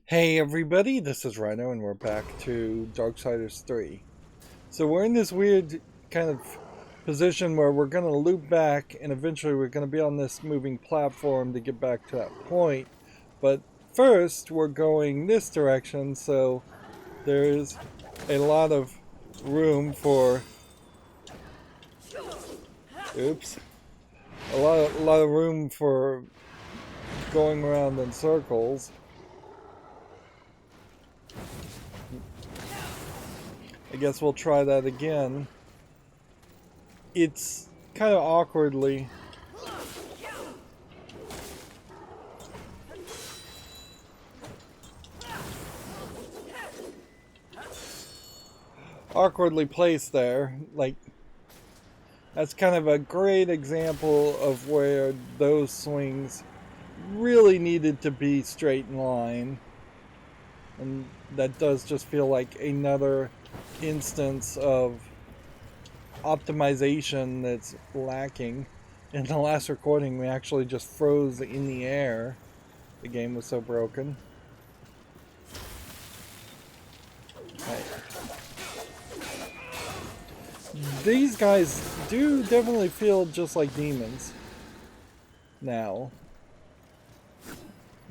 Hey everybody, this is Rydo and we're back to Darksiders 3. So we're in this weird kind of position where we're going to loop back and eventually we're going to be on this moving platform to get back to that point. But first we're going this direction, so there's a lot of room for... Oops. A lot of room for going around in circles. I guess we'll try that again. It's kind of awkwardly placed there. Like, that's kind of a great example of where those swings really needed to be straight in line. And that does just feel like another instance of optimization that's lacking. In the last recording, we actually just froze in the air. The game was so broken. Right. These guys do definitely feel just like demons now.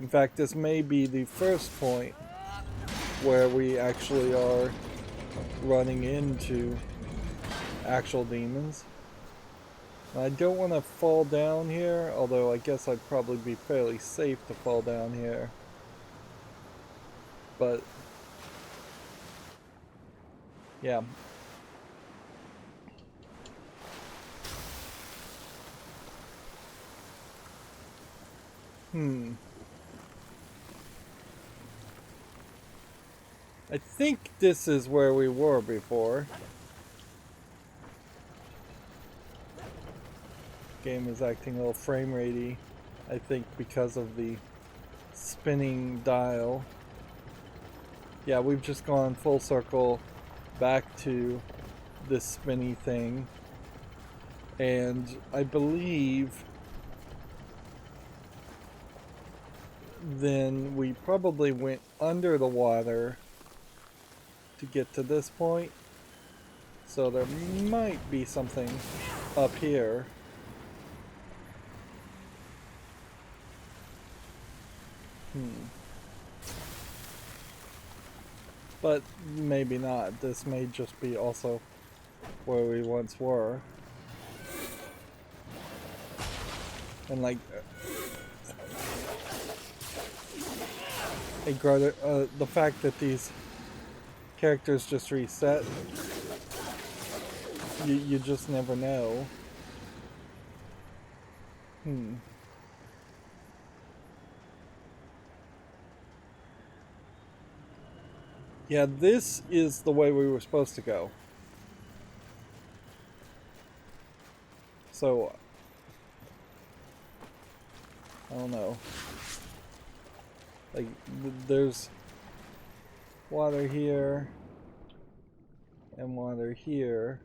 In fact, this may be the first point where we actually are running into actual demons. I don't want to fall down here, although I guess I'd probably be fairly safe to fall down here. But yeah. I think this is where we were before. Game is acting a little frame ratey, I think, because of the spinning dial. Yeah, we've just gone full circle back to this spinny thing. And I believe then we probably went under the water to get to this point. So there might be something up here. But maybe not. This may just be also where we once were. And like the fact that these characters just reset, you just never know. Yeah, this is the way we were supposed to go. So, I don't know. Like, there's water here and water here.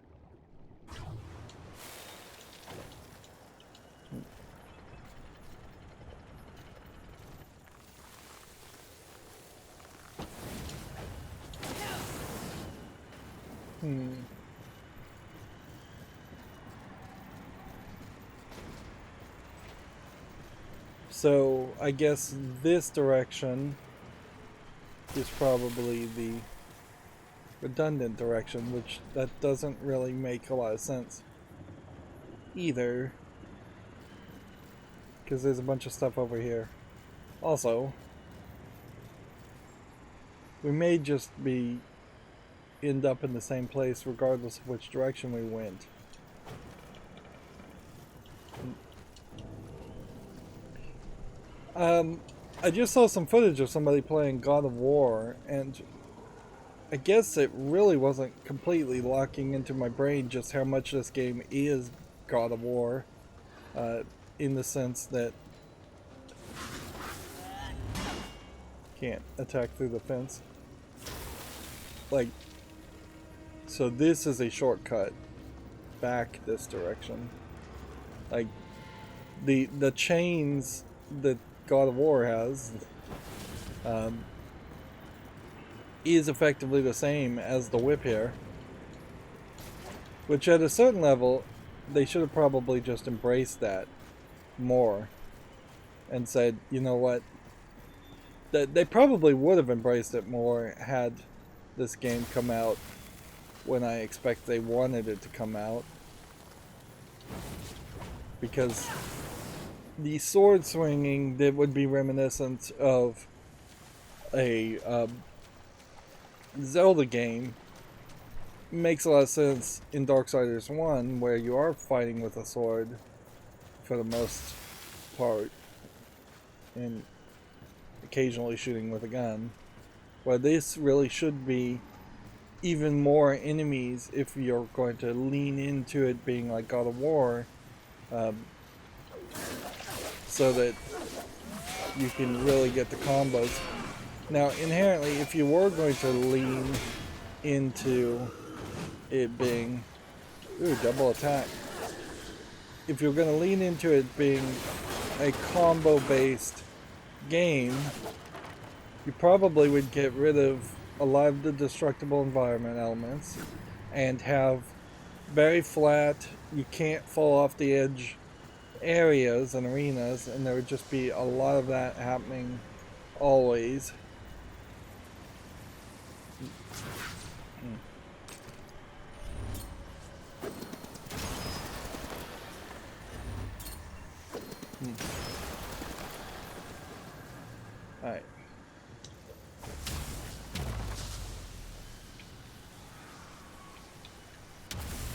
So, I guess this direction is probably the redundant direction, which that doesn't really make a lot of sense either, because there's a bunch of stuff over here. Also, we may just end up in the same place regardless of which direction we went. I just saw some footage of somebody playing God of War, and I guess it really wasn't completely locking into my brain just how much this game is God of War, in the sense that can't attack through the fence. Like, so this is a shortcut back this direction. Like, the chains that God of War has, is effectively the same as the whip here. Which at a certain level, they should have probably just embraced that more. And said, you know what? They probably would have embraced it more had this game come out when I expect they wanted it to come out. Because the sword swinging that would be reminiscent of a Zelda game makes a lot of sense in Darksiders 1, where you are fighting with a sword for the most part and occasionally shooting with a gun. Well, this really should be even more enemies if you're going to lean into it being like God of War, so that you can really get the combos. Now, inherently, if you were going to lean into it being... Ooh, double attack. If you're going to lean into it being a combo-based game, you probably would get rid of a lot of the destructible environment elements and have very flat, you can't fall off the edge areas and arenas, and there would just be a lot of that happening always. Alright.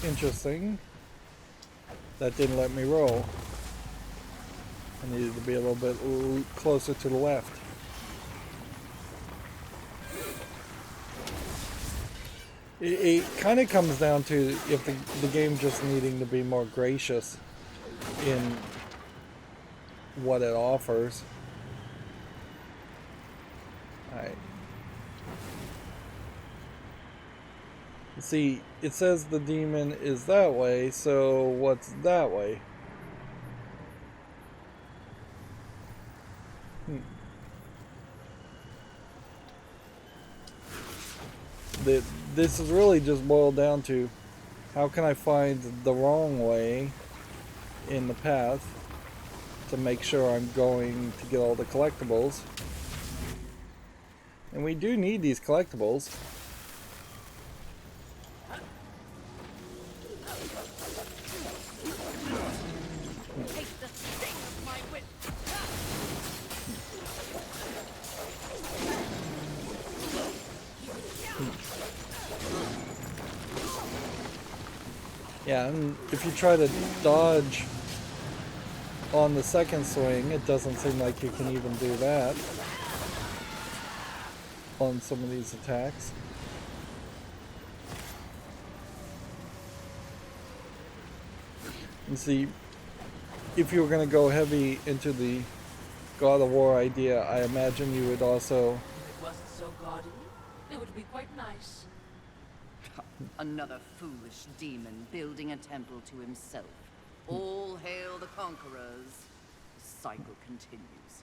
Interesting. That didn't let me roll. I needed to be a little bit closer to the left. It kind of comes down to if the game just needing to be more gracious in what it offers. Alright. See, it says the demon is that way, so what's that way? This is really just boiled down to how can I find the wrong way in the path to make sure I'm going to get all the collectibles. And we do need these collectibles. Yeah, and if you try to dodge on the second swing, it doesn't seem like you can even do that on some of these attacks. And see, if you were going to go heavy into the God of War idea, I imagine you would also... If it wasn't so gaudy, it would be quite nice. Another foolish demon building a temple to himself. All hail the conquerors. The cycle continues.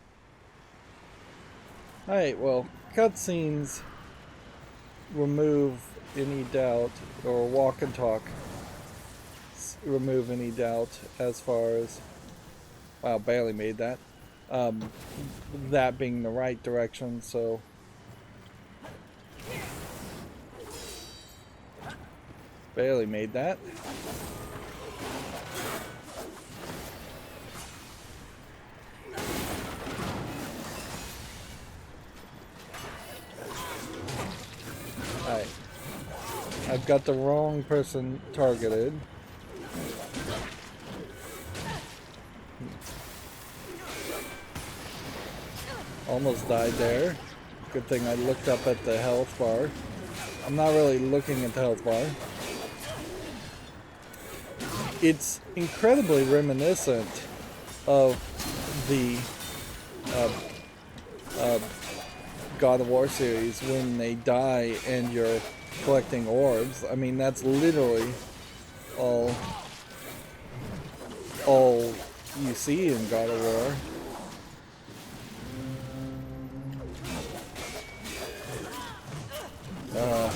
Alright, well, cutscenes remove any doubt, or walk and talk remove any doubt as far as... Wow, barely made that. That being the right direction, so... Barely made that. Alright. I've got the wrong person targeted. Almost died there. Good thing I looked up at the health bar. I'm not really looking at the health bar. It's incredibly reminiscent of the God of War series when they die and you're collecting orbs. I mean, that's literally all you see in God of War. Uh,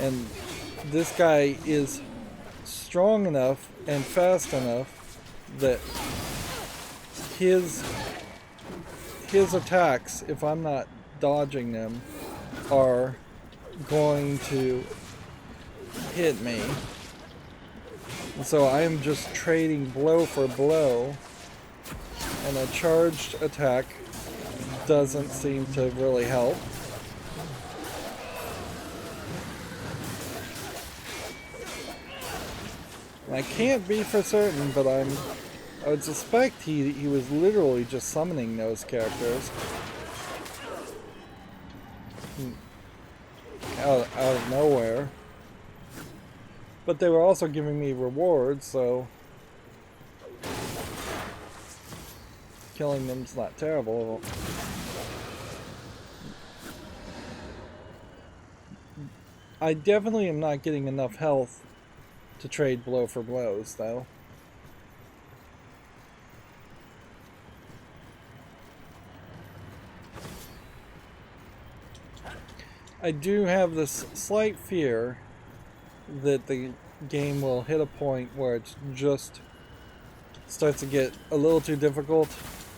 and this guy is strong enough and fast enough that his attacks, if I'm not dodging them, are going to hit me. And so I am just trading blow for blow, and a charged attack doesn't seem to really help. I can't be for certain, but I would suspect he was literally just summoning those characters out of nowhere. But they were also giving me rewards, so killing them's not terrible. I definitely am not getting enough health to trade blow for blows, though. I do have this slight fear that the game will hit a point where it just starts to get a little too difficult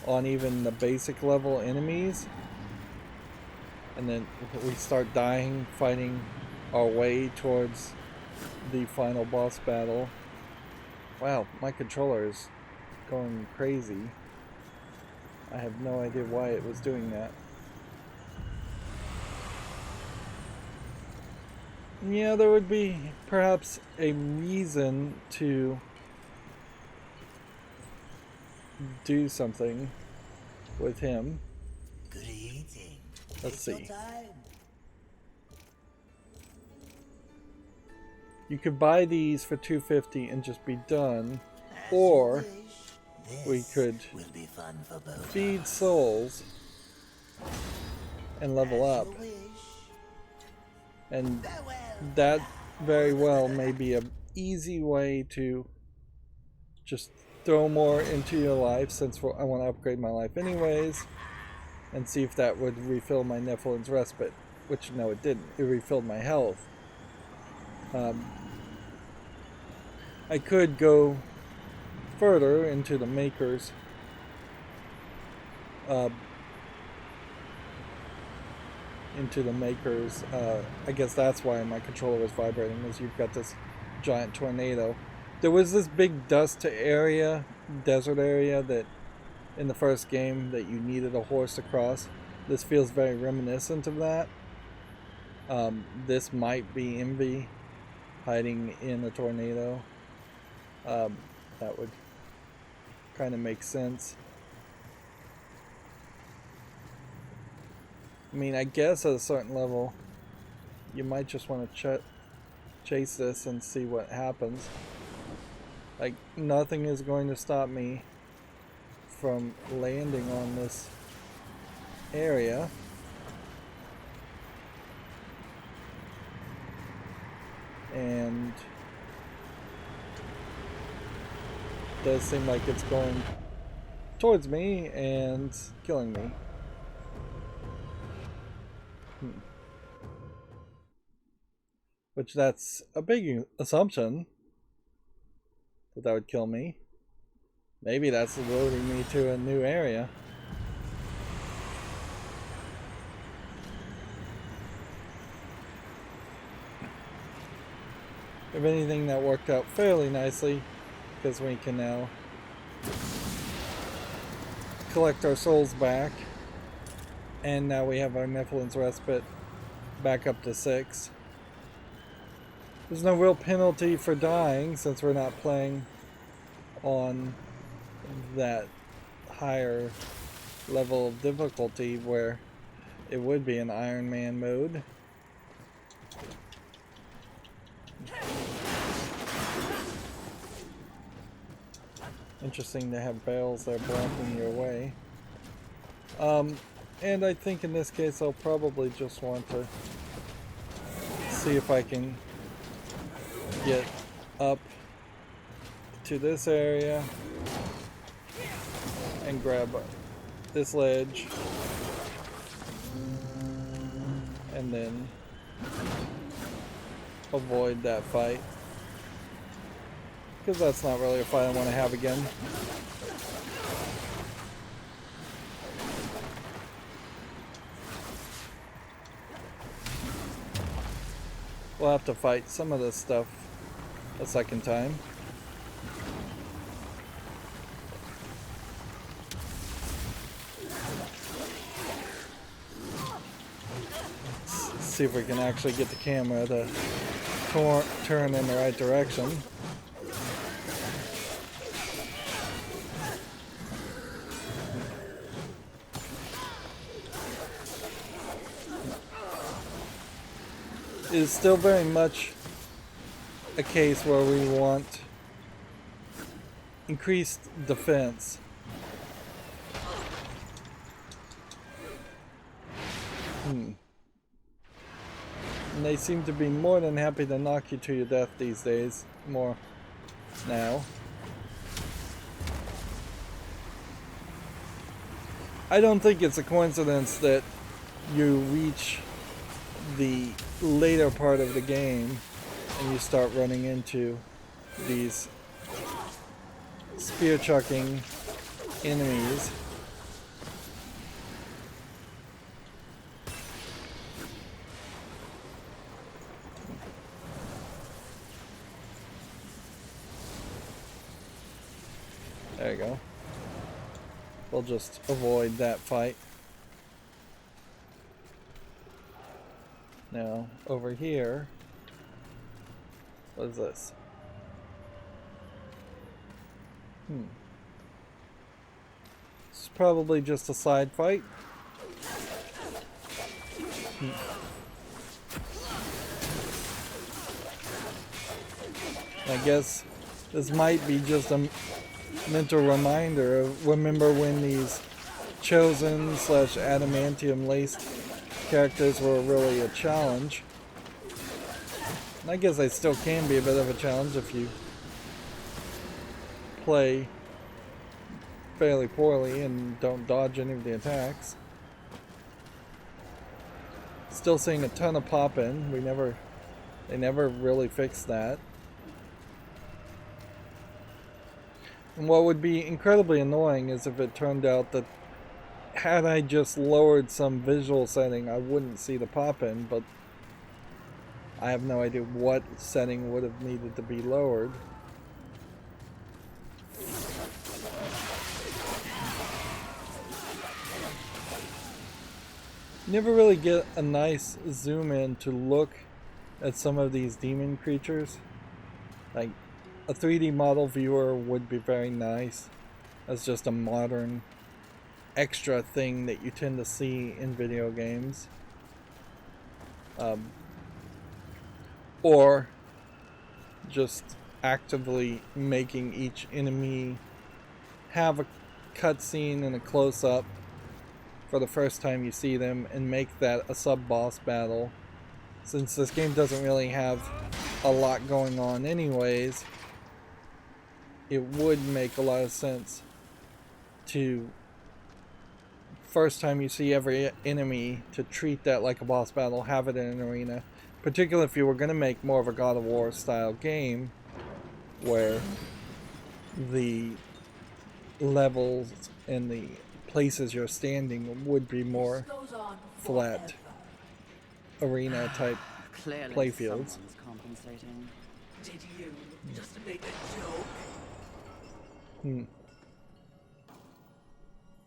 on even the basic level enemies, and then we start dying fighting our way towards the final boss battle. Wow, my controller is going crazy. I have no idea why it was doing that. Yeah, there would be perhaps a reason to do something with him. Good eating. Let's Take see. your time. You could buy these for $2.50 and just be done, As you or wish. we This could will be fun for both feed of us. souls and level As up. you wish. And Farewell. that very well may be an easy way to just throw more into your life, since I want to upgrade my life anyways, and see if that would refill my Nephilim's Respite, which no, it didn't. It refilled my health. I could go further into the Maker's I guess that's why my controller was vibrating, is you've got this giant tornado. There was this big desert area that in the first game that you needed a horse to cross. This feels very reminiscent of that. This might be Envy hiding in a tornado. That would kind of make sense. I mean, I guess at a certain level, you might just want to chase this and see what happens. Like, nothing is going to stop me from landing on this area. And it does seem like it's going towards me and killing me. Which, that's a big assumption that would kill me. Maybe that's loading me to a new area. If anything, that worked out fairly nicely, because we can now collect our souls back, and now we have our Nephilim's Respite back up to 6. There's no real penalty for dying, since we're not playing on that higher level of difficulty where it would be an Iron Man mode. Interesting to have barrels there blocking your way. And I think in this case I'll probably just want to see if I can get up to this area and grab this ledge and then avoid that fight, because that's not really a fight I want to have again. We'll have to fight some of this stuff a second time. See if we can actually get the camera to turn in the right direction. It is still very much a case where we want increased defense. And they seem to be more than happy to knock you to your death these days. More now. I don't think it's a coincidence that you reach the later part of the game and you start running into these spear chucking enemies. There you go. We'll just avoid that fight. Now, over here, what is this? It's probably just a side fight. I guess this might be just a mental reminder of, remember when these chosen / adamantium laced characters were really a challenge. And I guess they still can be a bit of a challenge if you play fairly poorly and don't dodge any of the attacks. Still seeing a ton of pop-in. They never really fixed that. And what would be incredibly annoying is if it turned out that had I just lowered some visual setting, I wouldn't see the pop-in, but I have no idea what setting would have needed to be lowered. You never really get a nice zoom in to look at some of these demon creatures. Like, a 3D model viewer would be very nice as just a modern extra thing that you tend to see in video games. Or just actively making each enemy have a cutscene and a close-up for the first time you see them and make that a sub-boss battle. Since this game doesn't really have a lot going on anyways, it would make a lot of sense to, first time you see every enemy, to treat that like a boss battle, have it in an arena. Particularly if you were going to make more of a God of War style game where the levels and the places you're standing would be more flat arena type Clearly playfields. someone's compensating. Did you just make a joke?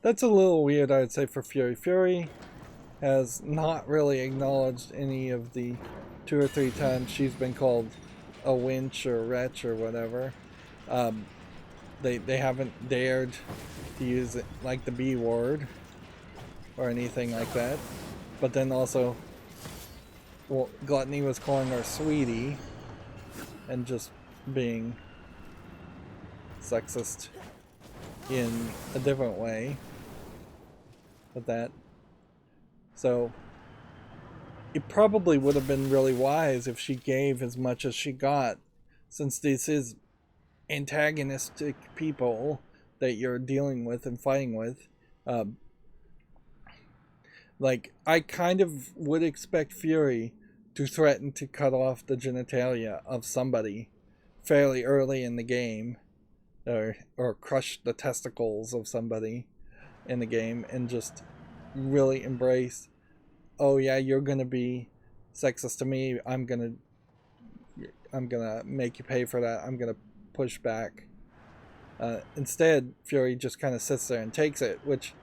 That's a little weird, I'd say, for Fury. Fury has not really acknowledged any of the 2 or 3 times she's been called a winch or wretch or whatever. They haven't dared to use it like the B word or anything like that. But then also, well, Gluttony was calling her sweetie and just being sexist in a different way with that. So it probably would have been really wise if she gave as much as she got since this is antagonistic people that you're dealing with and fighting with, like, I kind of would expect Fury to threaten to cut off the genitalia of somebody fairly early in the game, or crush the testicles of somebody in the game, and just really embrace, oh yeah, you're gonna be sexist to me, I'm gonna make you pay for that, I'm gonna push back. Instead, Fury just kind of sits there and takes it, which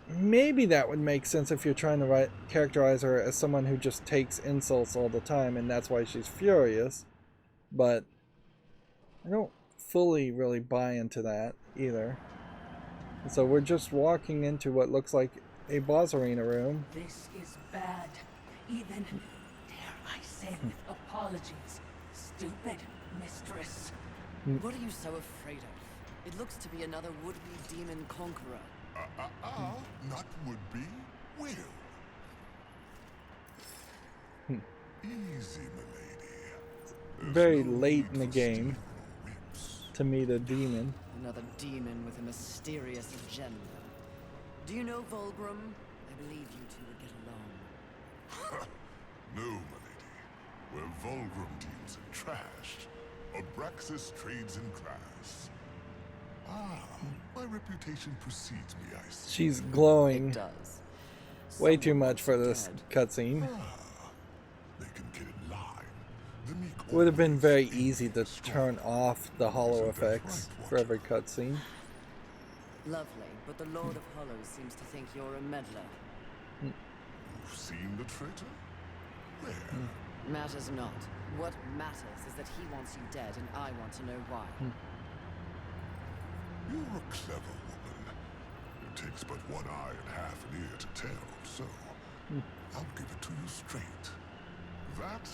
maybe that would make sense if you're trying to characterize her as someone who just takes insults all the time and that's why she's furious, but I don't fully really buy into that either. So we're just walking into what looks like a boss arena room. This is bad. Even, dare I say, with apologies, stupid mistress. What are you so afraid of? It looks to be another would-be demon conqueror. Not would-be, will. Easy, milady. Very late in the game to meet a demon. Another demon with a mysterious agenda. Do you know Volgrim? I believe you two would get along. No, milady. Where Volgrim deals in trash, Abraxas trades in class. My reputation precedes me, I see. She's glowing It does. way too Someone much for once this dead. cutscene. They can get in line. The meek It would have been always very think easy to strong. turn off the hollow Isn't that effects right, for every cutscene. Lovely, but the Lord of Hollows seems to think you're a meddler. You've seen the traitor? Where? Matters not. What matters is that he wants you dead, and I want to know why. You're a clever woman. It takes but one eye and half an ear to tell, so I'll give it to you straight. That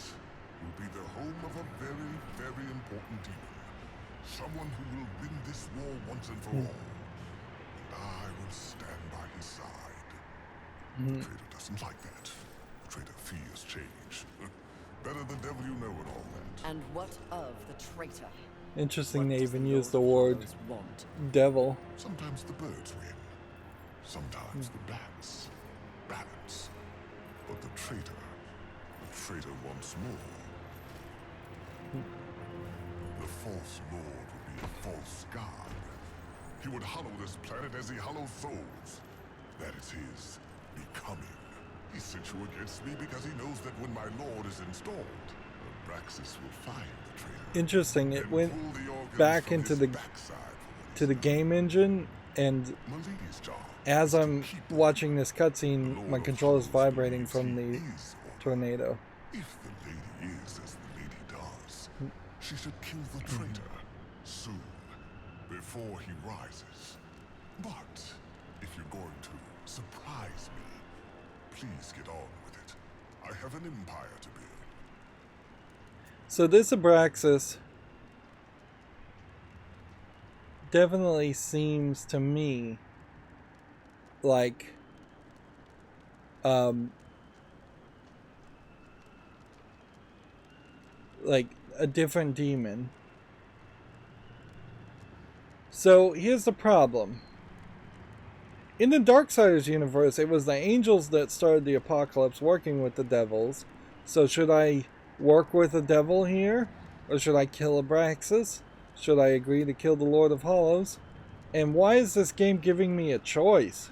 will be the home of a very, very important demon. Someone who will win this war once and for all. And I will stand by his side. The traitor doesn't like that. The traitor fears change. Better the devil you know and all that. And what of the traitor? Interesting What they does even the use Lord the of word Hollows want? devil. Sometimes the birds win. Sometimes the bats. Balance. But the traitor wants more. The false lord would be a false god. He would hollow this planet as he hollows souls. That is his becoming. He sent you against me because he knows that when my lord is installed, Abraxas will find the traitor. Interesting, it and went pull the organs back from into his the backside for to the game engine, and Milady's job as is to I'm keep watching this the cutscene, Lord my of controller is Hollows vibrating believes from he the is ordered. tornado. If the lady is as the lady does, she should kill the traitor soon, before he rises. But if you're going to surprise me, please get on with it. I have an empire to build. So this Abraxas definitely seems to me like a different demon. So here's the problem. In the Darksiders universe, it was the angels that started the apocalypse working with the devils. So should I work with the devil here? Or should I kill Abraxas? Should I agree to kill the Lord of Hollows? And why is this game giving me a choice?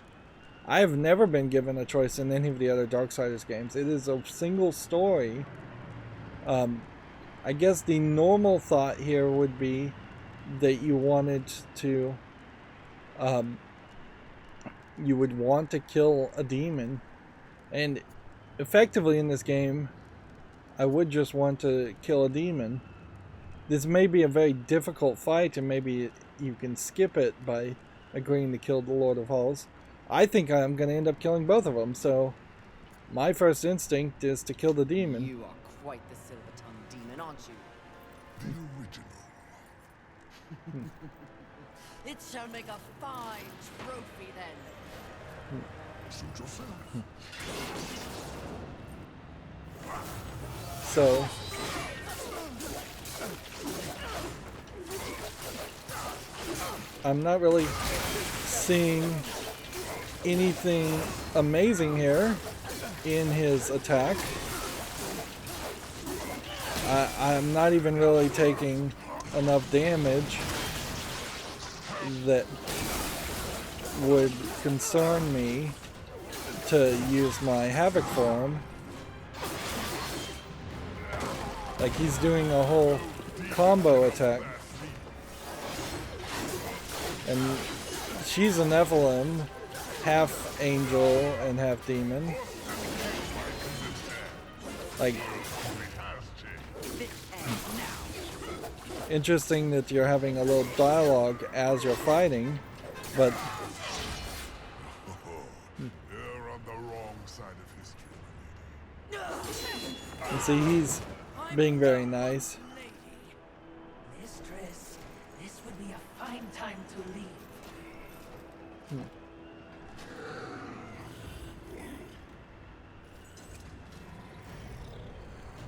I have never been given a choice in any of the other Darksiders games. It is a single story. I guess the normal thought here would be that you wanted to... you would want to kill a demon. And effectively in this game, I would just want to kill a demon. This may be a very difficult fight, and maybe you can skip it by agreeing to kill the Lord of Halls. I think I'm going to end up killing both of them, so my first instinct is to kill the demon. You are quite the silver-tongued demon, aren't you? The original. It shall make a fine trophy then. Suit yourself. So I'm not really seeing anything amazing here in his attack. I'm not even really taking enough damage that would concern me to use my Havoc form. Like, he's doing a whole combo attack. And she's a Nephilim, half angel and half demon. Like, interesting that you're having a little dialogue as you're fighting, but You're on the wrong side of history. you see, he's being very nice. Lady. Mistress, this would be a fine time to leave.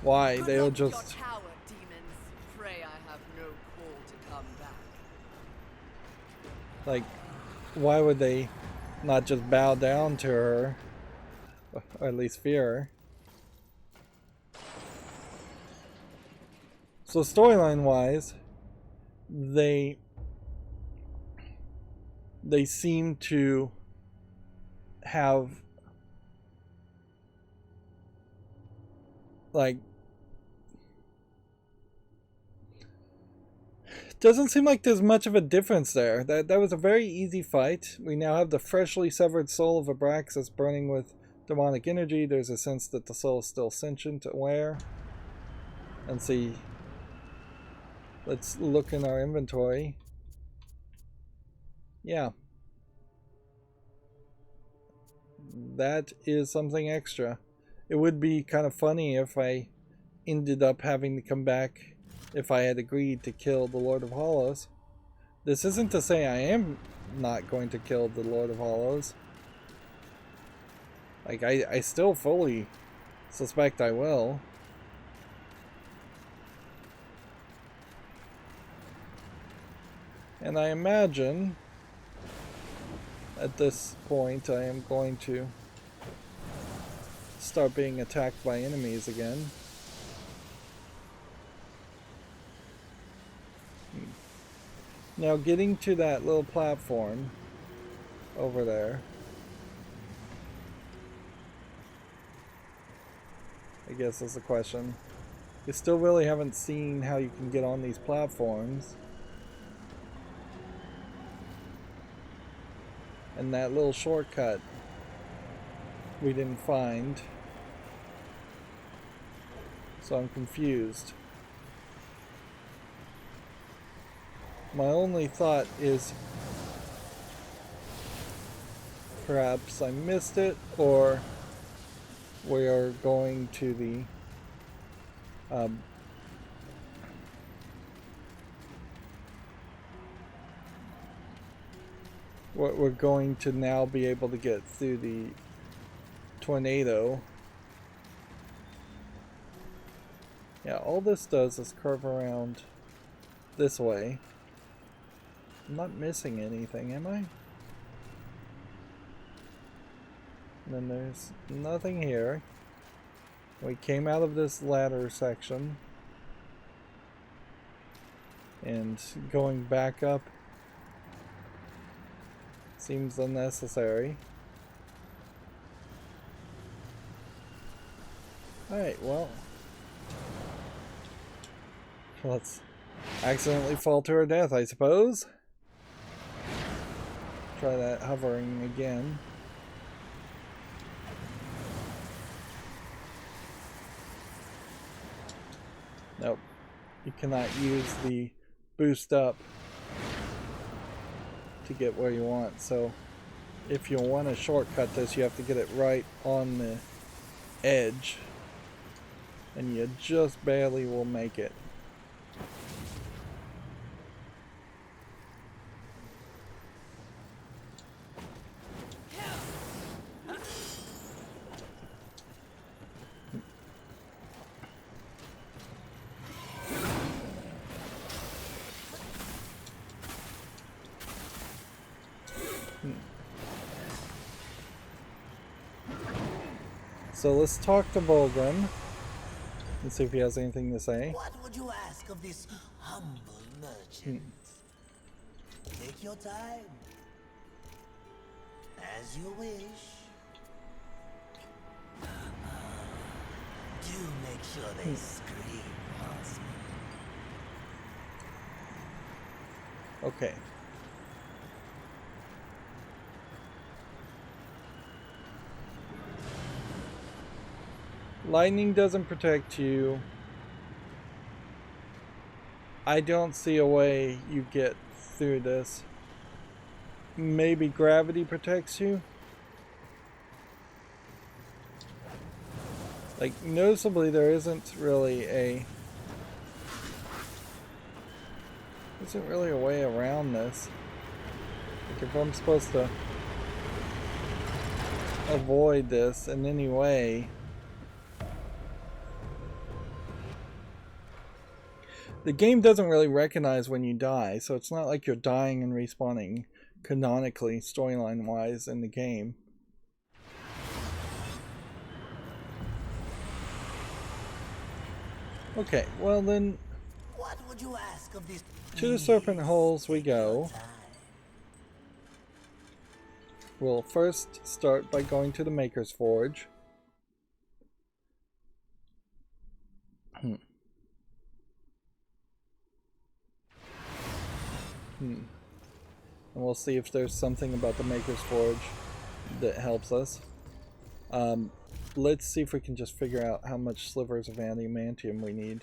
Why? Good They'll luck with your just... tower, demons. Pray I have no call to come back. Like, why would they not just bow down to her? Or at least fear her. So storyline wise, they seem to have, like, doesn't seem like there's much of a difference there. That was a very easy fight. We now have the freshly severed soul of Abraxas burning with demonic energy. There's a sense that the soul is still sentient, aware. And see, let's look in our inventory. Yeah. That is something extra. It would be kind of funny if I ended up having to come back if I had agreed to kill the Lord of Hollows. This isn't to say I am not going to kill the Lord of Hollows. Like, I still fully suspect I will. And I imagine at this point I am going to start being attacked by enemies again. Now, getting to that little platform over there, I guess is the question. You still really haven't seen how you can get on these platforms. And that little shortcut we didn't find. So I'm confused. My only thought is perhaps I missed it, or we are going to the we're going to now be able to get through the tornado. Yeah, all this does is curve around this way. I'm not missing anything, am I? And then there's nothing here. We came out of this ladder section. And going back up seems unnecessary. Alright, well, let's accidentally fall to our death, I suppose. Try that hovering again. Nope. You cannot use the boost up to get where you want. So if you want to shortcut this, you have to get it right on the edge. And you just barely will make it. So let's talk to Volgrim and see if he has anything to say. What would you ask of this humble merchant? Take your time. As you wish. Do make sure they scream, horseman. Okay. Lightning doesn't protect you. I don't see a way you get through this. Maybe gravity protects you? Like, noticeably there isn't really a way around this. Like, if I'm supposed to avoid this in any way, the game doesn't really recognize when you die, so it's not like you're dying and respawning canonically, storyline wise, in the game. Okay, well then, What would you ask of this? to the serpent holes we go. We'll first start by going to the Maker's Forge. And we'll see if there's something about the Maker's Forge that helps us. Let's see if we can just figure out how much slivers of adamantium we need.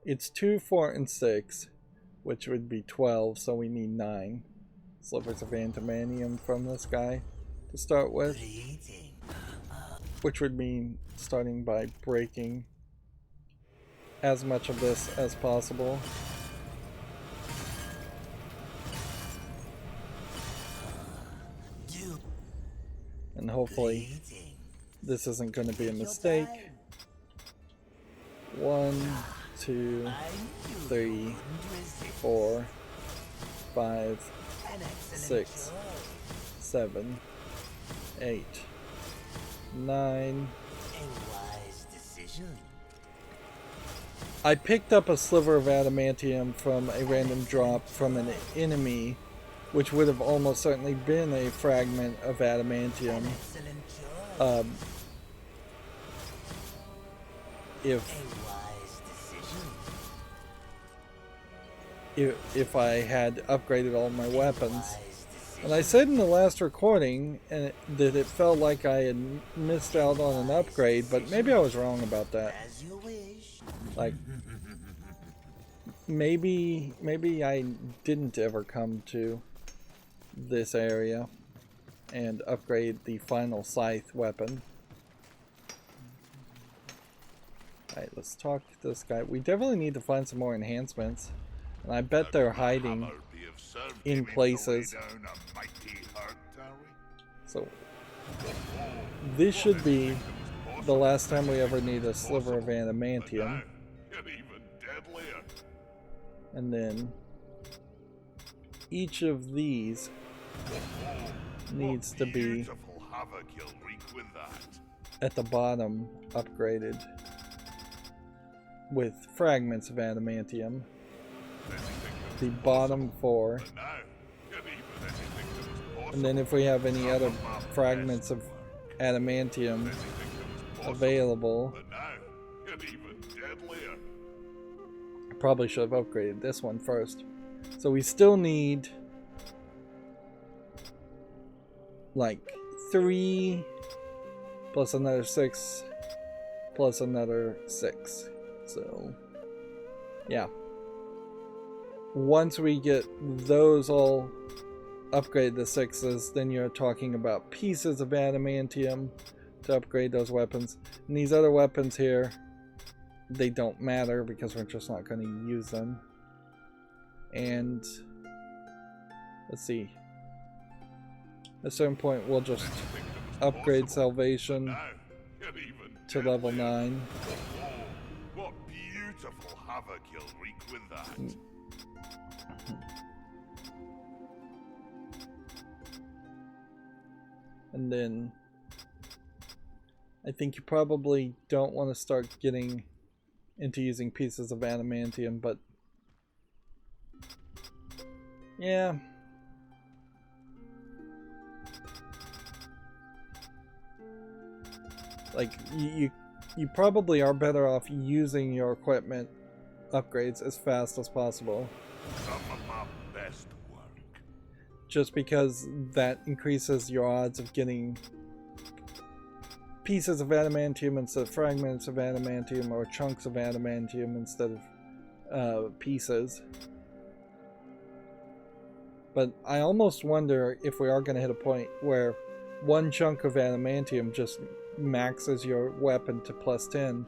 It's 2, 4, and 6, which would be 12, so we need 9 slivers of adamantium from this guy to start with. Which would mean starting by breaking as much of this as possible. And hopefully this isn't going to be a mistake. 1, 2, 3, 4, 5, 6, 7, 8, 9. I picked up a sliver of adamantium from a random drop from an enemy, which would have almost certainly been a fragment of adamantium. If I had upgraded all my weapons. And I said in the last recording that it felt like I had missed out on an upgrade, but maybe I was wrong about that. Like, maybe I didn't ever come to this area and upgrade the final scythe weapon. Alright, let's talk to this guy. We definitely need to find some more enhancements. And I bet they're hiding in places. So, this should be the last time we ever need a sliver of adamantium. And then each of these needs to be at the bottom upgraded with fragments of adamantium. The bottom 4. And then if we have any other fragments of adamantium available, I probably should have upgraded this one first. So we still need like 3 plus another 6 plus another 6. So yeah. Once we get those all upgrade the 6s, then you're talking about pieces of adamantium to upgrade those weapons. And these other weapons here, they don't matter because we're just not going to use them. And let's see. At a certain point, we'll just upgrade salvation to level 9. What beautiful havoc you'll wreak with that. And then I think you probably don't want to start getting into using pieces of adamantium, but yeah. Like, you probably are better off using your equipment upgrades as fast as possible. Some of my best work. Just because that increases your odds of getting pieces of adamantium instead of fragments of adamantium, or chunks of adamantium instead of pieces. But I almost wonder if we are going to hit a point where one chunk of adamantium just maxes your weapon to +10,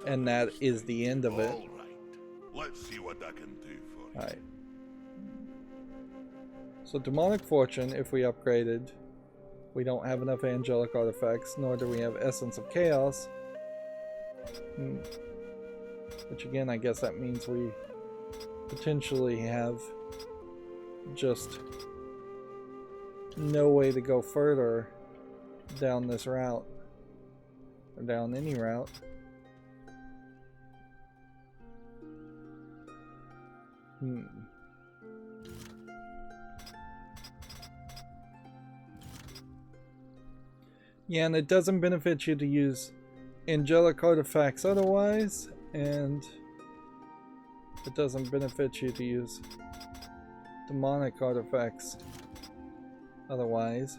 and that is the end of it. All right. Let's see what I can do for you. Alright. So demonic fortune, if we upgraded, we don't have enough angelic artifacts, nor do we have essence of chaos. Which again, I guess that means we potentially have just no way to go further down this route, or down any route. Yeah, and it doesn't benefit you to use angelic artifacts otherwise, and it doesn't benefit you to use demonic artifacts otherwise.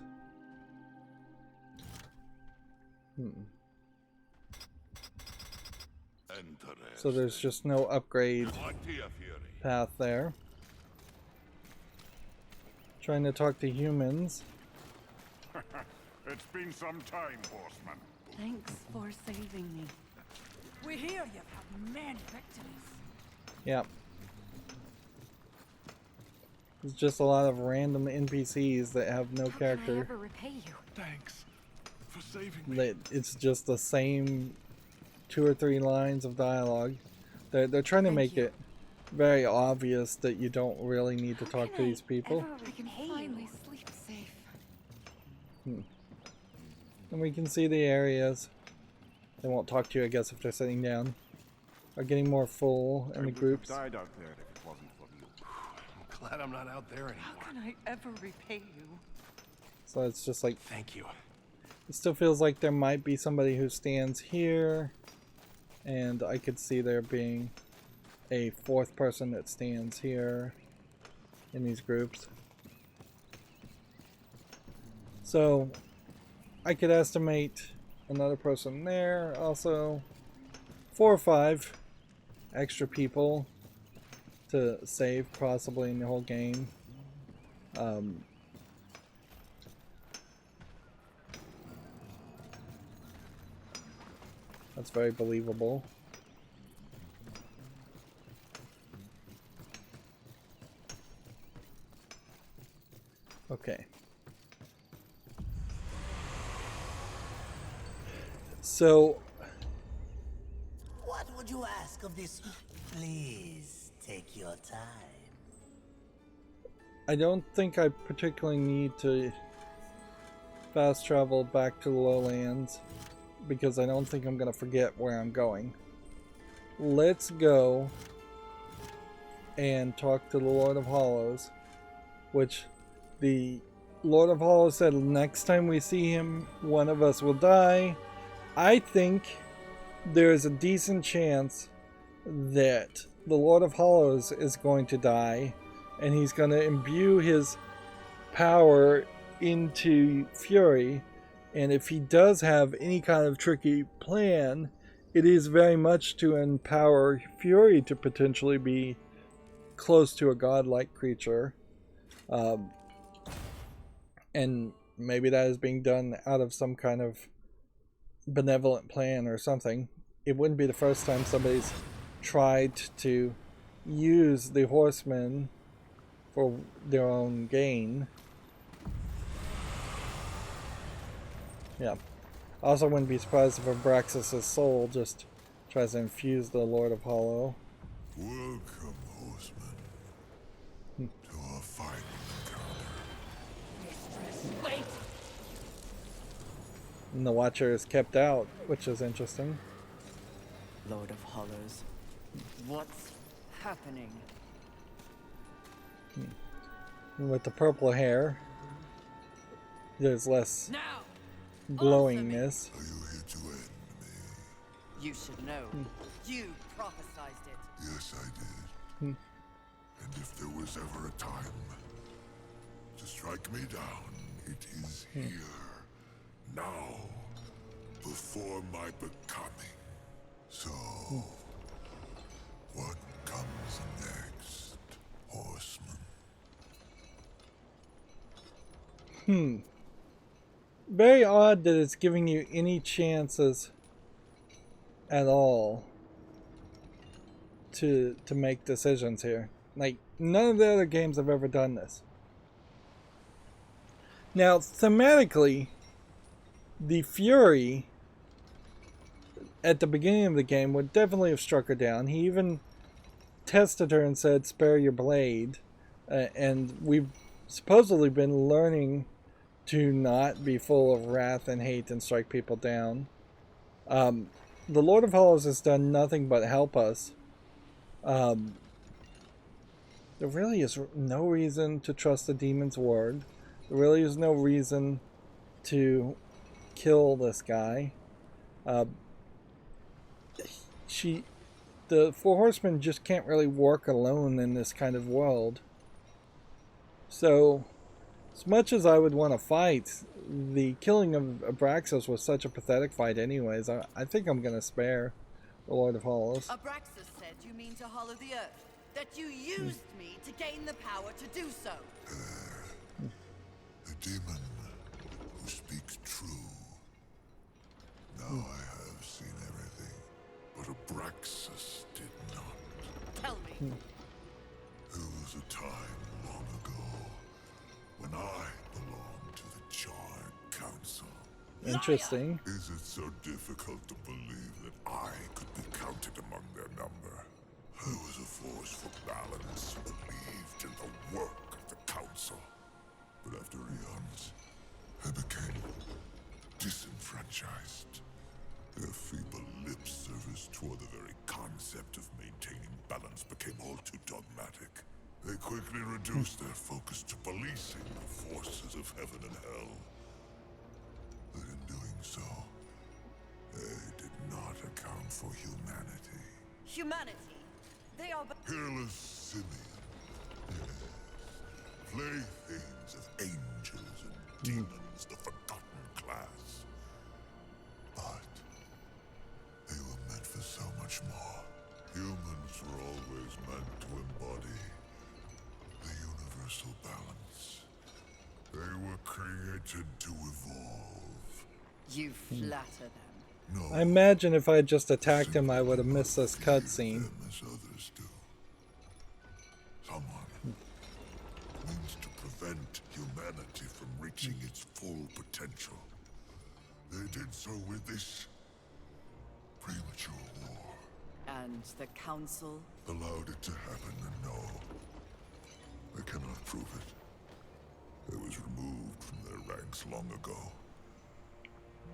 So there's just no upgrade path there. Trying to talk to humans. It's been some time, Horseman. Thanks for saving me. We hear you've had many victories. Yeah. It's just a lot of random NPCs that have no character. Can I ever repay you? Thanks for saving me. It's just the same 2 or 3 lines of dialogue. They're trying to make it very obvious that you don't really need to talk to these people. I can finally sleep safe. And we can see the areas. They won't talk to you, I guess, if they're sitting down. Are getting more full in the groups. Died out there if it wasn't for you. I'm glad I'm not out there anymore. How can I ever repay you? So it's just like, Thank you. it still feels like there might be somebody who stands here, and I could see there being a 4th person that stands here in these groups. So I could estimate another person there, also 4 or 5 extra people to save possibly in the whole game. That's very believable. Okay. So, What would you ask of this? Please take your time. I don't think I particularly need to fast travel back to the lowlands, because I don't think I'm going to forget where I'm going. Let's go and talk to the Lord of Hollows, which the Lord of Hollows said next time we see him, one of us will die. I think there's a decent chance that the Lord of Hollows is going to die, and he's going to imbue his power into Fury. And if he does have any kind of tricky plan, it is very much to empower Fury to potentially be close to a godlike creature. And maybe that is being done out of some kind of benevolent plan or something. It wouldn't be the first time somebody's tried to use the Horsemen for their own gain. Yeah. Also wouldn't be surprised if Abraxas' soul just tries to infuse the Lord of Hollow. Welcome, Horseman, to our final encounter. Mistress, wait! And the Watcher is kept out, which is interesting. Lord of Hollows, what's happening? And with the purple hair, there's less Now! glowingness. Are you here to end me? You should know. You prophesized it. Yes, I did. And if there was ever a time to strike me down, it is here, now, before my becoming. So, what comes next, Horseman? Very odd that it's giving you any chances at all to make decisions here. Like, none of the other games have ever done this. Now, thematically, the Fury at the beginning of the game would definitely have struck her down. He even tested her and said, "Spare your blade." And we've supposedly been learning to not be full of wrath and hate and strike people down. The Lord of Hollows has done nothing but help us. There really is no reason to trust the demon's word. There really is no reason to kill this guy. The Four Horsemen just can't really work alone in this kind of world. So, as much as I would want to fight, the killing of Abraxas was such a pathetic fight anyways. I think I'm going to spare the Lord of Hollows. Abraxas said you mean to hollow the earth. That you used me to gain the power to do so. The demon who speaks true. Now I have seen everything, but Abraxas did not. Tell me. There was a time long ago when I belonged to the Charred Council. Interesting. Is it so difficult to believe that I could be counted among their number? I was a force for balance, believed in the work of the Council. But after eons, I became disenfranchised. Their feeble lip service toward the very concept of maintaining balance became all too dogmatic. They quickly reduced their focus to policing the forces of heaven and hell. But in doing so, they did not account for humanity. Humanity. They are Peerless simian, yes. Playthings of angels and demons, the forgotten class. But they were meant for so much more. Humans were always meant to embody the universal balance. They were created to evolve. You flatter them. No, I imagine if I had just attacked him, I would have missed this cutscene. them as others do. Someone means to prevent humanity from reaching its full potential. They did so with this premature war. And the council? Allowed it to happen, and no, they cannot prove it. It was removed from their ranks long ago.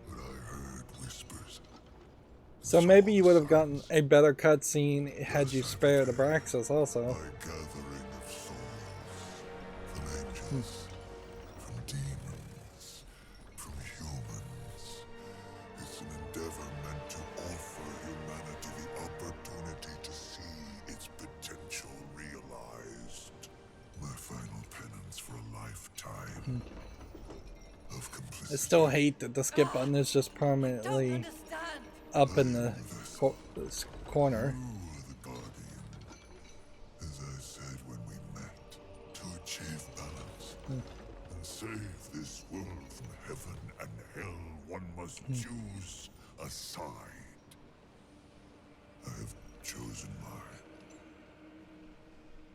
But I heard whispers. So maybe you would have gotten a better cutscene had you spared Abraxas also. My gathering of souls, from angels, from demons, from humans. It's an endeavor meant to offer humanity the opportunity to see its potential realized. My final penance for a lifetime of complicity. I still hate that the skip button is just permanently Understand. up in the this corner. You are the guardian, as I said when we met, to achieve balance and save this world from heaven and hell. One must choose a side. I have chosen mine.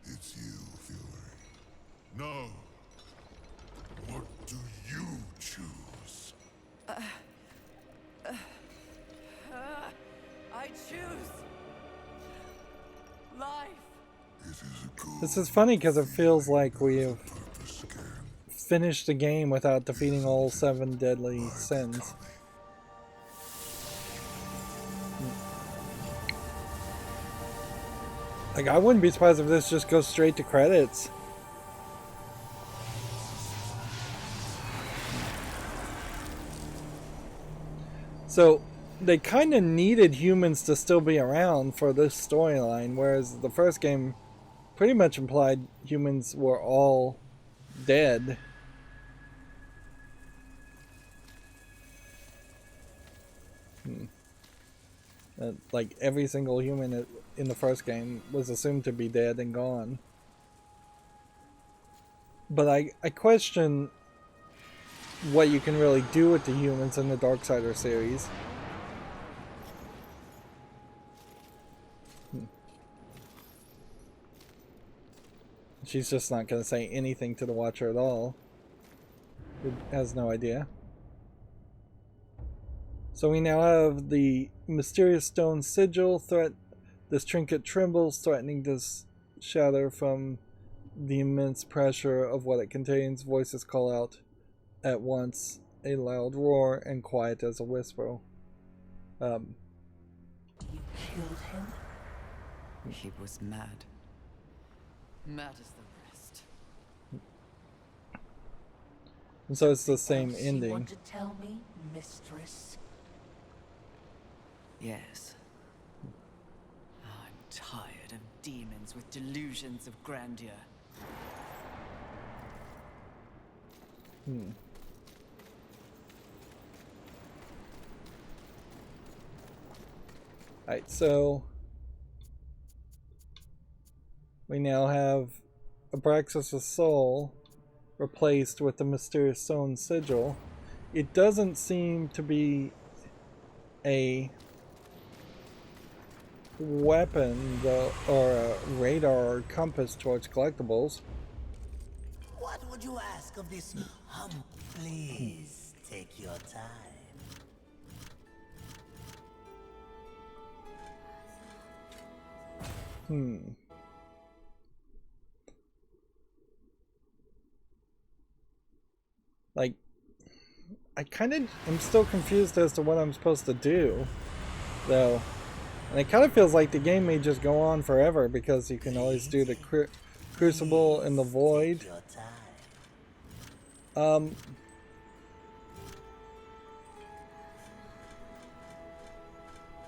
It's you, Fury. Now, what do you choose? I choose life. It is a good This is funny because it feels like we have purpose again. finished the game without defeating all 7 deadly sins. Like, I wouldn't be surprised if this just goes straight to credits. So, they kind of needed humans to still be around for this storyline, whereas the first game pretty much implied humans were all dead. Like, every single human in the first game was assumed to be dead and gone. But I question what you can really do with the humans in the Darksiders series. She's just not going to say anything to the Watcher at all. Who has no idea. So we now have the mysterious stone sigil threat. This trinket trembles, threatening to shatter from the immense pressure of what it contains. Voices call out at once, a loud roar and quiet as a whisper. You killed him? He was mad. Mad as the rest. And so it's the same Else you ending. want to tell me, mistress? Yes. I'm tired of demons with delusions of grandeur. Alright, so we now have Abraxas' soul replaced with the mysterious stone sigil. It doesn't seem to be a weapon though, or a radar or compass towards collectibles. What would you ask of this Please take your time. Like, I kind of am still confused as to what I'm supposed to do, though. And it kind of feels like the game may just go on forever because you can always do the crucible in the void. Your time.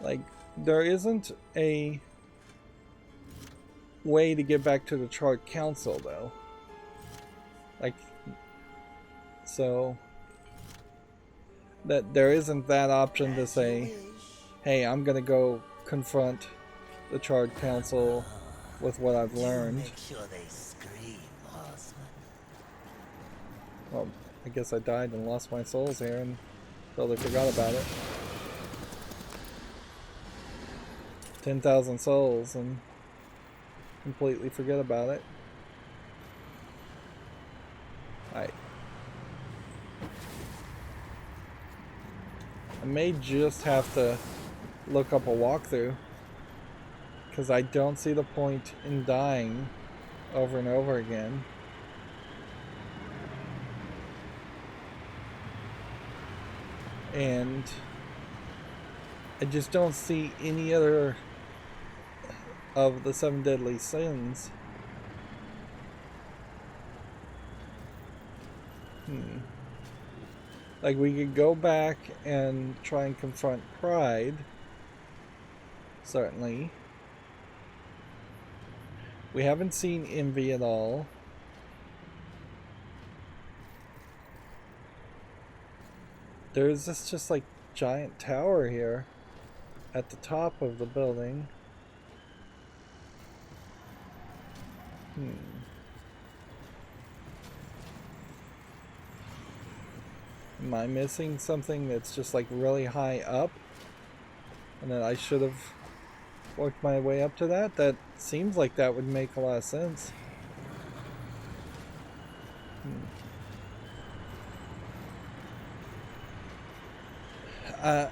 Like, there isn't a way to get back to the Charred Council, though. Like, so that there isn't that option to say, hey, I'm gonna go confront the Charred Council with what I've learned. Make sure they scream, horseman. Well, I guess I died and lost my souls here and totally forgot about it. 10,000 souls and completely forget about it. Alright. I may just have to look up a walkthrough because I don't see the point in dying over and over again. And I just don't see any other of the 7 deadly sins. Like, we could go back and try and confront pride. Certainly. We haven't seen envy at all. There's this just like giant tower here at the top of the building. Am I missing something that's just like really high up? And that I should have worked my way up to that? That seems like that would make a lot of sense.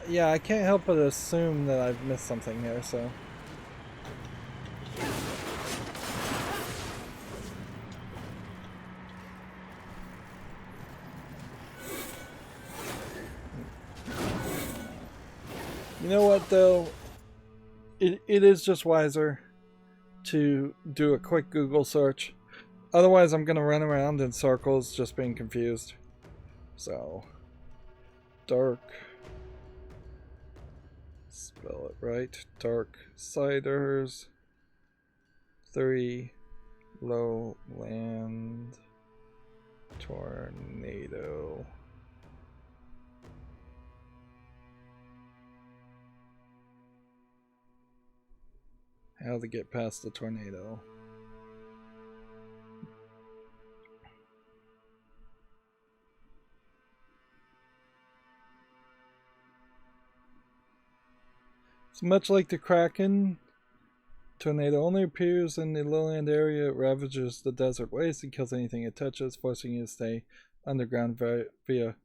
Yeah, I can't help but assume that I've missed something here, so. You know what, though? It is just wiser to do a quick Google search. Otherwise, I'm going to run around in circles just being confused. So, dark. Spell it right. Darksiders 3 Lowland Tornado. How to get past the tornado. It's much like the Kraken. Tornado only appears in the lowland area. It ravages the desert waste and kills anything it touches, forcing you to stay underground via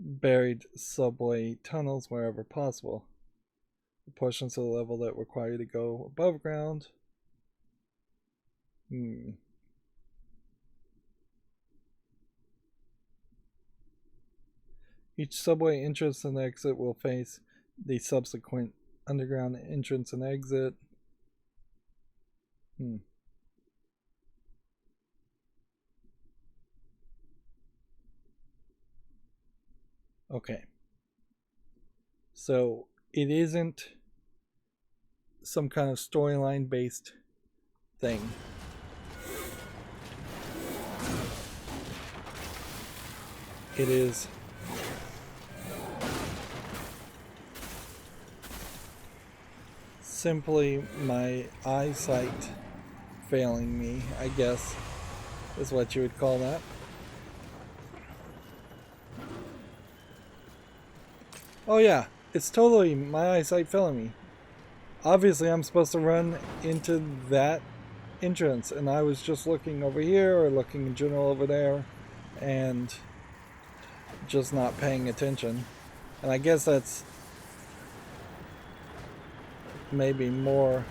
buried subway tunnels wherever possible. The portions of the level that require you to go above ground. Each subway entrance and exit will face the subsequent underground entrance and exit. Okay. So it isn't some kind of storyline based thing. It is simply my eyesight failing me, I guess, is what you would call that. Oh yeah, it's totally my eyesight failing me. Obviously I'm supposed to run into that entrance, and I was just looking over here or looking in general over there and just not paying attention. And I guess that's maybe more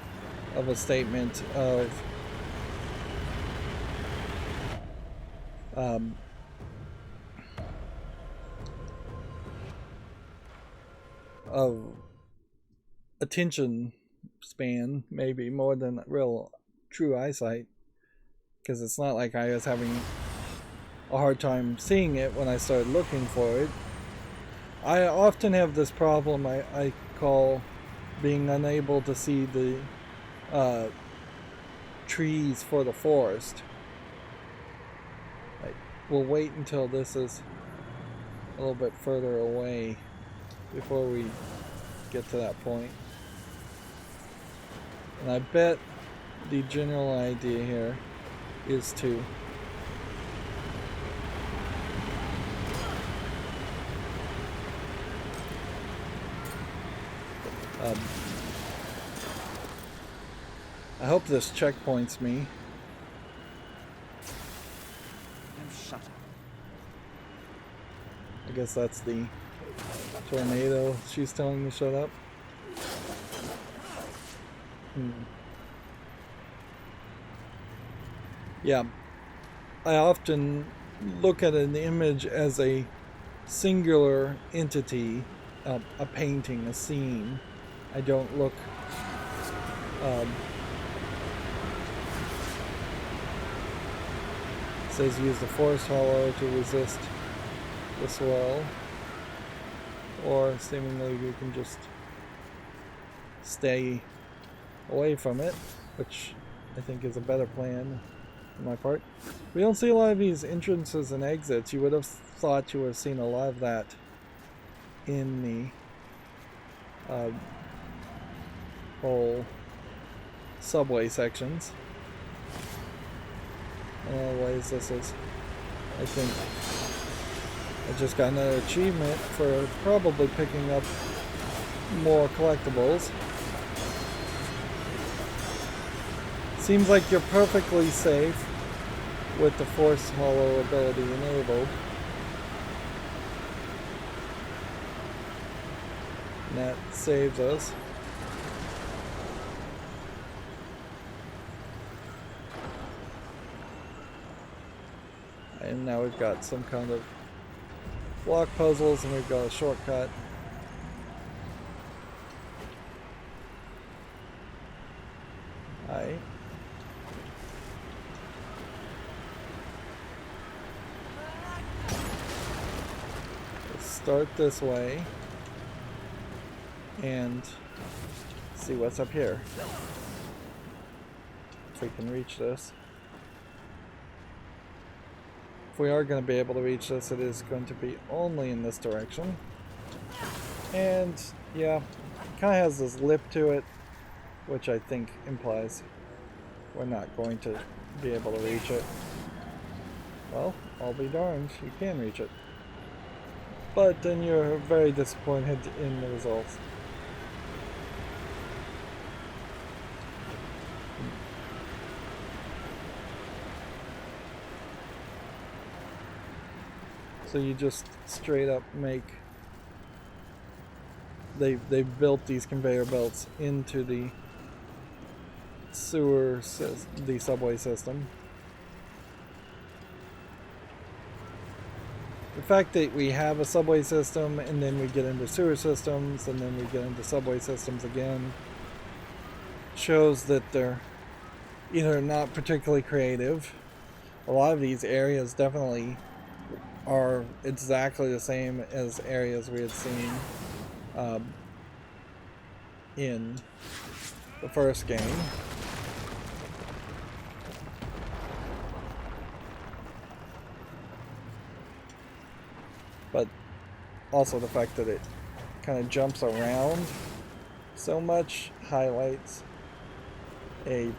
of a statement of attention span, maybe more than real true eyesight, because it's not like I was having a hard time seeing it when I started looking for it. I often have this problem I call being unable to see the trees for the forest. We'll wait until this is a little bit further away before we get to that point. And I bet the general idea here is to I hope this checkpoints me. Shut up. I guess that's the tornado she's telling me shut up. Yeah, I often look at an image as a singular entity, a painting, a scene. I don't look it says use the forest hollow to resist the swell, or seemingly you can just stay away from it, which I think is a better plan on my part. We don't see a lot of these entrances and exits. You would have thought you would have seen a lot of that in the whole subway sections. In a lot of ways, this is, I think, I just got another achievement for probably picking up more collectibles. Seems like you're perfectly safe with the Force Hollow ability enabled. And that saves us. And now we've got some kind of block puzzles, and we've got a shortcut. Alright. start this way and see what's up here. If we can reach this. If we are going to be able to reach this, it is going to be only in this direction. And yeah, it kind of has this lip to it, which I think implies we're not going to be able to reach it. Well, I'll be darned, you can reach it. But then you're very disappointed in the results. So you just straight up make... They've built these conveyor belts into the the subway system. The fact that we have a subway system and then we get into sewer systems and then we get into subway systems again shows that they're either not particularly creative. A lot of these areas definitely are exactly the same as areas we had seen in the first game. But also the fact that it kind of jumps around so much highlights a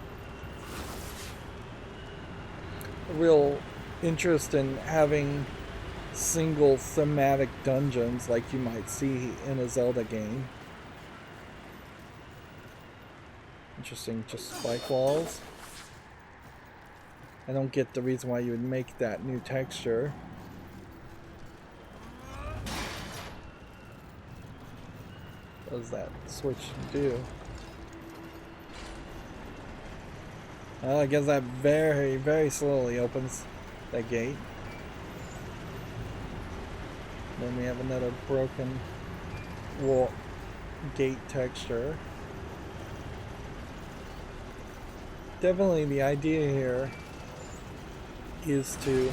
real interest in having single thematic dungeons like you might see in a Zelda game. Interesting, just spike walls. I don't get the reason why you would make that new texture. What does that switch do? Well, I guess that very, very slowly opens that gate. Then we have another broken wall gate texture. Definitely the idea here is to...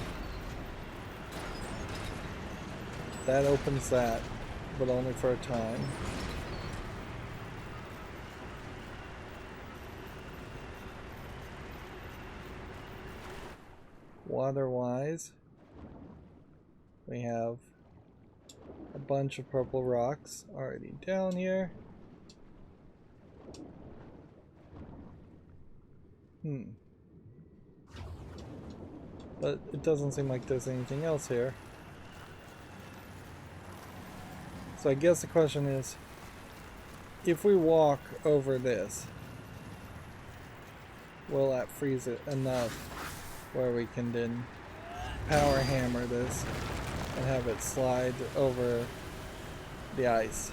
that opens that, but only for a time. Water-wise, we have a bunch of purple rocks already down here. But it doesn't seem like there's anything else here. So I guess the question is, if we walk over this, will that freeze it enough where we can then power hammer this and have it slide over the ice?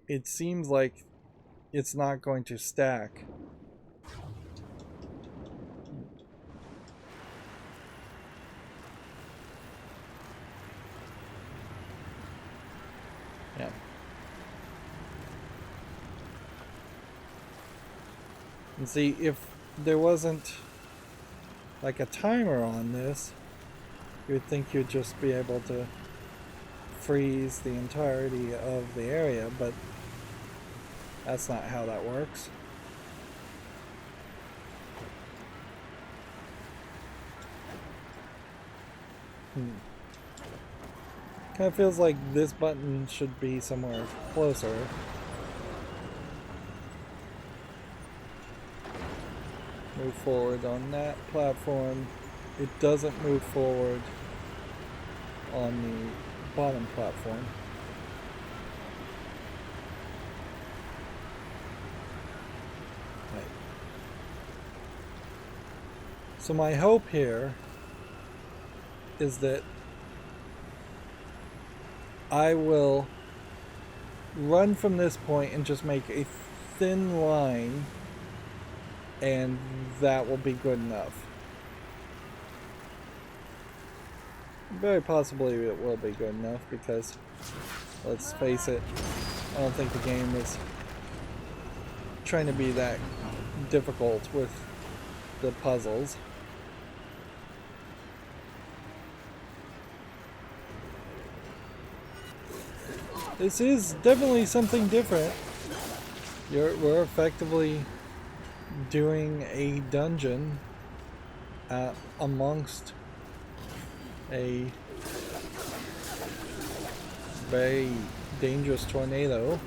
It seems like it's not going to stack. Yeah. And see, if there wasn't like a timer on this, you would think you'd just be able to freeze the entirety of the area, but that's not how that works. Kind of feels like this button should be somewhere closer. Move forward on that platform. It doesn't move forward on the bottom platform. Right. So my hope here is that I will run from this point and just make a thin line, and that will be good enough. Very possibly it will be good enough because, let's face it, I don't think the game is trying to be that difficult with the puzzles. This is definitely something different. We're effectively doing a dungeon amongst a very dangerous tornado.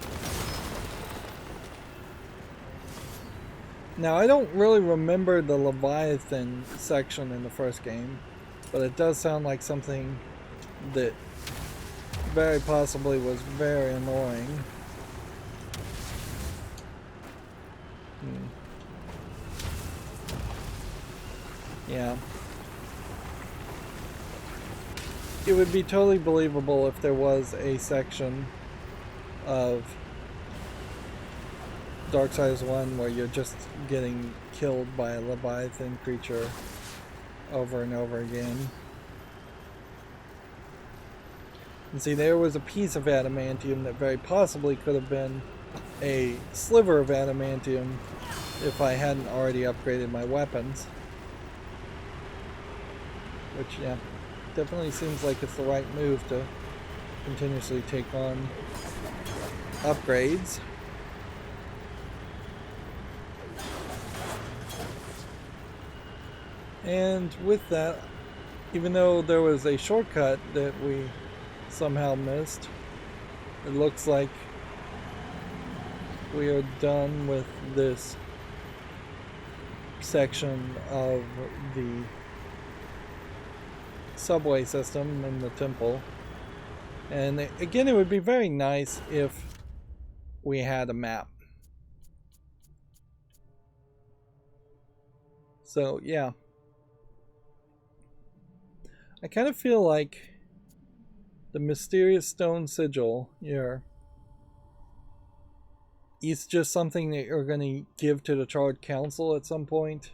Now, I don't really remember the Leviathan section in the first game, but it does sound like something that very possibly was very annoying. Yeah. It would be totally believable if there was a section of Darksiders 1 where you're just getting killed by a Leviathan creature over and over again. And see, there was a piece of adamantium that very possibly could have been a sliver of adamantium if I hadn't already upgraded my weapons. Which, yeah, definitely seems like it's the right move to continuously take on upgrades. And with that, even though there was a shortcut that we somehow missed, it looks like we are done with this section of the subway system in the temple. And again, it would be very nice if we had a map. So yeah, I kind of feel like the mysterious stone sigil here is just something that you're going to give to the Charred Council at some point,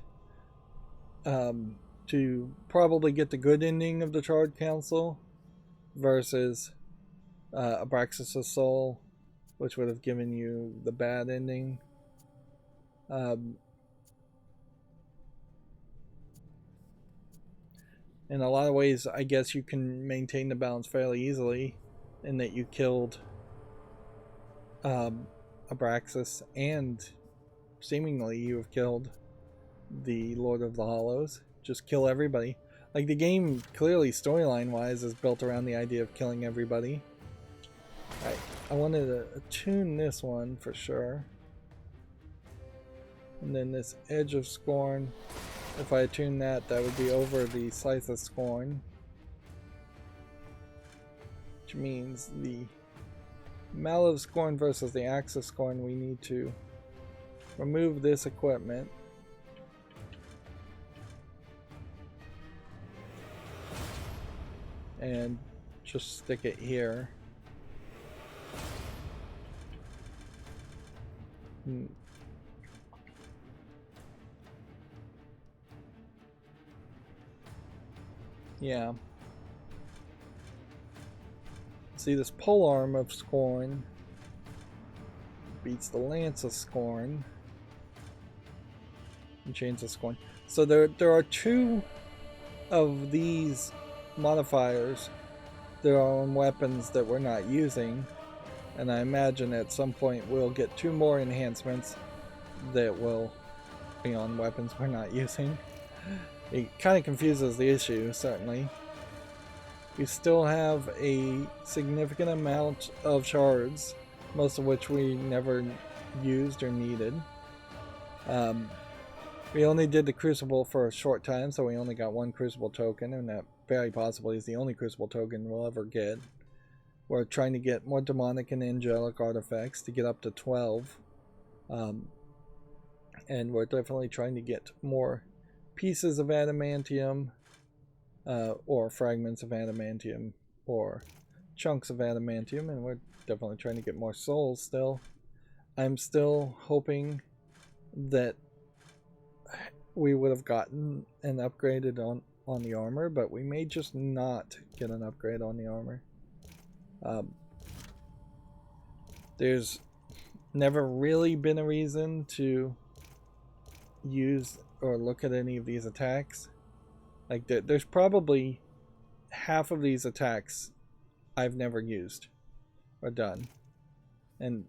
to probably get the good ending of the Charred Council versus Abraxas' soul, which would have given you the bad ending. In a lot of ways, I guess you can maintain the balance fairly easily in that you killed Abraxas, and seemingly you have killed the Lord of the Hollows. Just kill everybody. Like, the game, clearly, storyline-wise, is built around the idea of killing everybody. Alright, I wanted to attune this one for sure. And then this Edge of Scorn. If I attune that, that would be over the Scythe of Scorn. Which means the Mallet of Scorn versus the Axe of Scorn, we need to remove this equipment. And just stick it here. Yeah. See, this polearm of Scorn beats the Lance of Scorn and Chains of Scorn. So there are two of these modifiers that are on weapons that we're not using, and I imagine at some point we'll get two more enhancements that will be on weapons we're not using. It kind of confuses the issue, certainly. We still have a significant amount of shards, most of which we never used or needed. We only did the Crucible for a short time, so we only got one Crucible token, and that very possibly is the only Crucible token we'll ever get. We're trying to get more demonic and angelic artifacts to get up to 12. And we're definitely trying to get more pieces of adamantium, or fragments of adamantium, or chunks of adamantium, and we're definitely trying to get more souls still. I'm still hoping that we would have gotten an upgraded on the armor, but we may just not get an upgrade on the armor. There's never really been a reason to use or look at any of these attacks. Like, there's probably half of these attacks I've never used, are done. And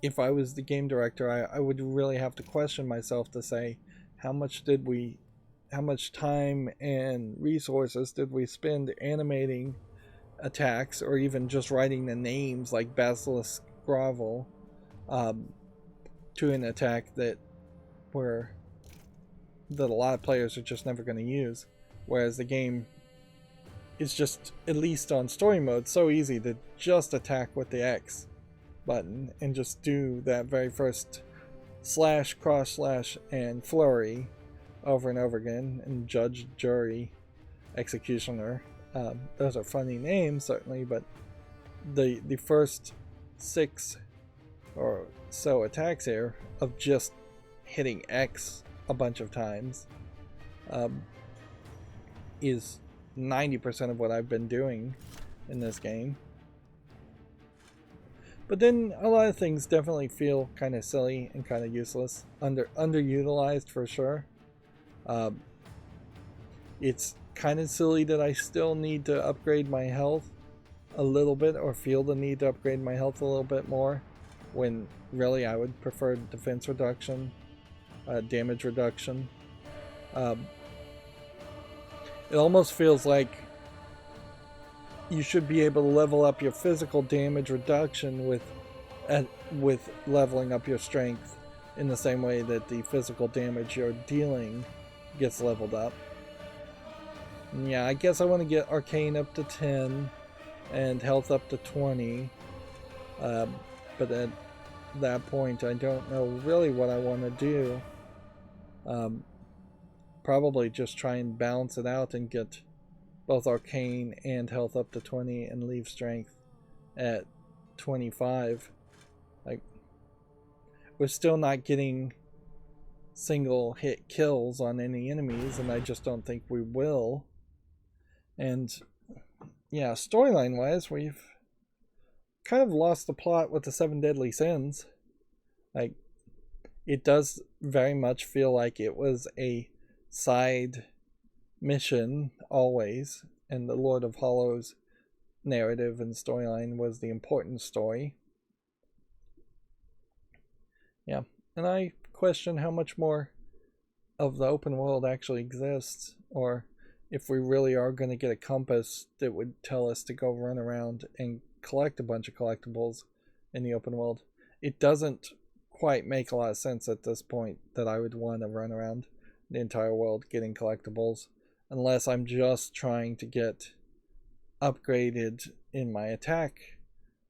if I was the game director, I would really have to question myself to say, how much time and resources did we spend animating attacks, or even just writing the names like Basilisk Grovel to an attack that a lot of players are just never going to use, whereas the game is just, at least on story mode, so easy to just attack with the X button and just do that very first slash, cross slash, and flurry over and over again. And judge, jury, executioner, those are funny names certainly, but the first 6 or so attacks here of just hitting X a bunch of times is 90% of what I've been doing in this game. But then a lot of things definitely feel kind of silly and kind of useless, underutilized for sure. It's kind of silly that I still need to upgrade my health a little bit, or feel the need to upgrade my health a little bit more, when really I would prefer defense reduction, damage reduction. It almost feels like you should be able to level up your physical damage reduction with leveling up your strength in the same way that the physical damage you're dealing gets leveled up. And yeah, I guess I want to get arcane up to 10 and health up to 20, but at that point I don't know really what I want to do. Probably just try and balance it out and get both arcane and health up to 20 and leave strength at 25. Like, we're still not getting single hit kills on any enemies, and I just don't think we will. And yeah, storyline wise, we've kind of lost the plot with the 7 deadly sins. Like, it does very much feel like it was a side mission always, and the Lord of Hollows narrative and storyline was the important story. Yeah, and I question how much more of the open world actually exists, or if we really are going to get a compass that would tell us to go run around and collect a bunch of collectibles in the open world. It doesn't quite make a lot of sense at this point that I would want to run around the entire world getting collectibles, unless I'm just trying to get upgraded in my attack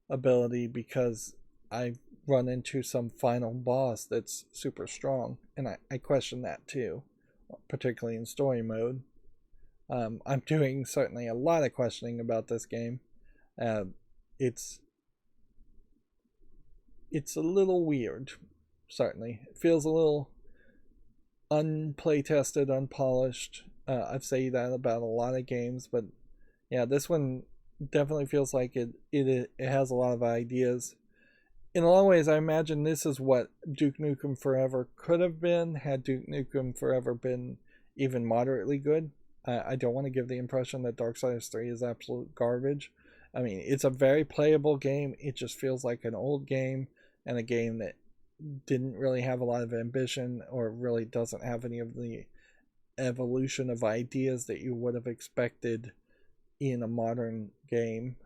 ability because I've run into some final boss that's super strong, and I question that too, particularly in story mode. I'm doing certainly a lot of questioning about this game. It's a little weird, certainly. It feels a little unplay-tested, unpolished. I've said that about a lot of games, but yeah, this one definitely feels like it has a lot of ideas. In a lot of ways, I imagine this is what Duke Nukem Forever could have been, had Duke Nukem Forever been even moderately good. I don't want to give the impression that Darksiders 3 is absolute garbage. I mean, it's a very playable game. It just feels like an old game, and a game that didn't really have a lot of ambition, or really doesn't have any of the evolution of ideas that you would have expected in a modern game.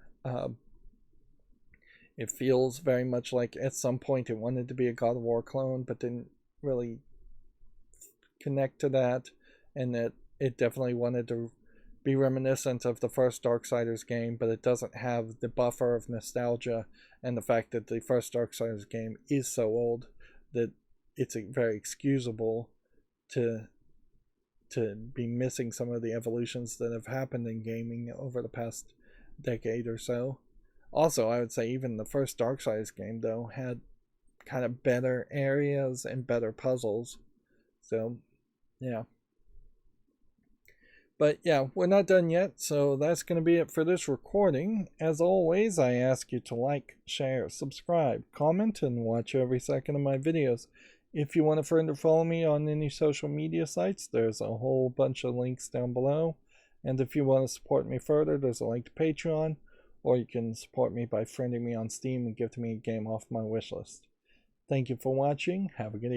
It feels very much like at some point it wanted to be a God of War clone, but didn't really connect to that, and that it definitely wanted to be reminiscent of the first Darksiders game, but it doesn't have the buffer of nostalgia and the fact that the first Darksiders game is so old that it's very excusable to be missing some of the evolutions that have happened in gaming over the past decade or so. Also, I would say even the first Darksiders game, though, had kind of better areas and better puzzles. So, yeah. But yeah, we're not done yet, so that's going to be it for this recording. As always, I ask you to like, share, subscribe, comment, and watch every second of my videos. If you want to further follow me on any social media sites, there's a whole bunch of links down below. And if you want to support me further, there's a link to Patreon, or you can support me by friending me on Steam and gifting me a game off my wishlist. Thank you for watching. Have a good evening.